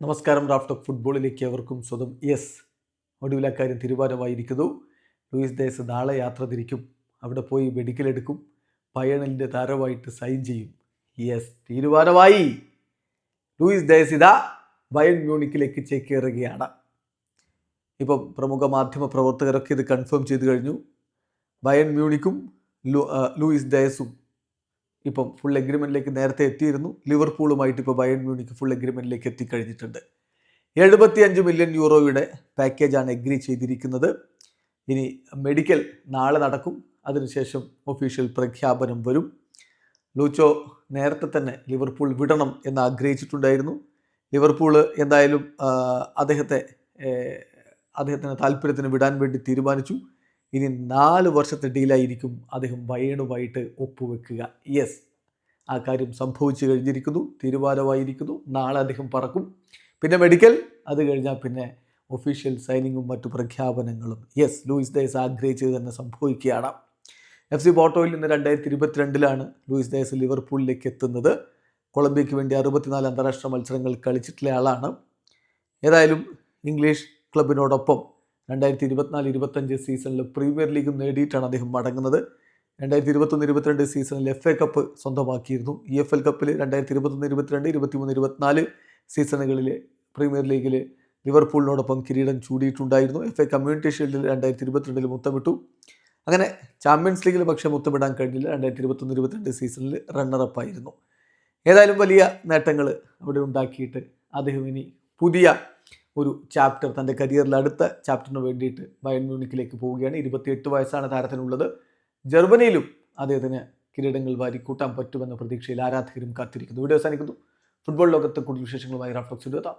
നമസ്കാരം. Raf talk ഫുട്ബോളിലേക്ക് അവർക്കും സ്വന്തം. ഒടുവിൽ അക്കാര്യം തീരുമാനമായിരിക്കുന്നു. ലൂയിസ് ഡയസ് നാളെ യാത്ര തിരിക്കും. അവിടെ പോയി മെഡിക്കലെടുക്കും. ബയേണിൻ്റെ താരമായിട്ട് സൈൻ ചെയ്യും. തീരുമാനമായി. ലൂയിസ് ഡയസ് ഇതാ ബയേൺ മ്യൂണിക്കിലേക്ക് ചേക്കേറുകയാണ്. ഇപ്പം പ്രമുഖ മാധ്യമ പ്രവർത്തകരൊക്കെ ഇത് കൺഫേം ചെയ്ത് കഴിഞ്ഞു. ബയേൺ മ്യൂണിക്കും ലൂയിസ് ഡയസും ഇപ്പം ഫുൾ എഗ്രിമെൻറ്റിലേക്ക് നേരത്തെ എത്തിയിരുന്നു. ലിവർപൂളുമായിട്ട് ഇപ്പോൾ ബയേൺ മ്യൂണിക്ക് ഫുൾ എഗ്രിമെൻറ്റിലേക്ക് എത്തിക്കഴിഞ്ഞിട്ടുണ്ട്. 75 മില്യൺ യൂറോയുടെ പാക്കേജാണ് എഗ്രി ചെയ്തിരിക്കുന്നത്. ഇനി മെഡിക്കൽ നാളെ നടക്കും. അതിനുശേഷം ഒഫീഷ്യൽ പ്രഖ്യാപനം വരും. ലൂച്ചോ നേരത്തെ തന്നെ ലിവർപൂൾ വിടണം എന്ന് ആഗ്രഹിച്ചിട്ടുണ്ടായിരുന്നു. ലിവർപൂൾ എന്തായാലും അദ്ദേഹത്തിന് താല്പര്യത്തിന് വിടാൻ വേണ്ടി തീരുമാനിച്ചു. ഇനി 4 വർഷത്തെ ഡീലായിരിക്കും അദ്ദേഹം ബയേണുമായിട്ട് ഒപ്പുവെക്കുക. ആ കാര്യം സംഭവിച്ചു കഴിഞ്ഞിരിക്കുന്നു. തീരുമാനമായിരിക്കുന്നു. നാളെ അദ്ദേഹം പറക്കും. പിന്നെ മെഡിക്കൽ, അത് കഴിഞ്ഞാൽ പിന്നെ ഒഫീഷ്യൽ സൈനിങ്ങും മറ്റു പ്രഖ്യാപനങ്ങളും. ലൂയിസ് ഡയസ് ആഗ്രഹിച്ചത് തന്നെ സംഭവിക്കുകയാണ്. FC പോർട്ടോയിൽ നിന്ന് 2022 ലൂയിസ് ഡയസ് ലിവർപൂളിലേക്ക് എത്തുന്നത്. കൊളംബിയയ്ക്ക് വേണ്ടി 64 അന്താരാഷ്ട്ര മത്സരങ്ങൾ കളിച്ചിട്ടുള്ള ആളാണ്. ഏതായാലും ഇംഗ്ലീഷ് ക്ലബിനോടൊപ്പം 2024-25 സീസണിൽ പ്രീമിയർ ലീഗും നേടിയിട്ടാണ് അദ്ദേഹം മടങ്ങുന്നത്. 2021-22 സീസണിൽ FA കപ്പ് സ്വന്തമാക്കിയിരുന്നു. EFL കപ്പിൽ 2021-22, 23-24 സീസണുകളിൽ പ്രീമിയർ ലീഗിൽ ലിവർപൂളിനോടൊപ്പം കിരീടം ചൂടിയിട്ടുണ്ടായിരുന്നു. FA community ഷീൽഡിൽ 2022 മുത്തമിട്ടു. അങ്ങനെ ചാമ്പ്യൻസ് ലീഗിൽ പക്ഷേ മുത്തമിടാൻ കഴിഞ്ഞില്ല. 2021-22 സീസണിൽ റണ്ണറപ്പായിരുന്നു. ഏതായാലും വലിയ നേട്ടങ്ങൾ അവിടെ ഉണ്ടാക്കിയിട്ട് അദ്ദേഹം ഇനി പുതിയ ഒരു ചാപ്റ്റർ, തൻ്റെ കരിയറിൽ അടുത്ത ചാപ്റ്ററിന് വേണ്ടിയിട്ട് ബയേൺ മ്യൂണിക്കിലേക്ക് പോവുകയാണ്. 28 വയസ്സാണ് താരത്തിനുള്ളത്. ജർമ്മനിയിലും അദ്ദേഹത്തിന് കിരീടങ്ങൾ വാരിക്കൂട്ടാൻ പറ്റുമെന്ന പ്രതീക്ഷയിൽ ആരാധകരും കാത്തിരിക്കുന്നു. വീഡിയോ അവസാനിക്കുന്നു. ഫുട്ബോൾ ലോകത്തെ കൂടുതൽ വിശേഷങ്ങളുമായി റാഫ് ടോക്സ് എത്താം.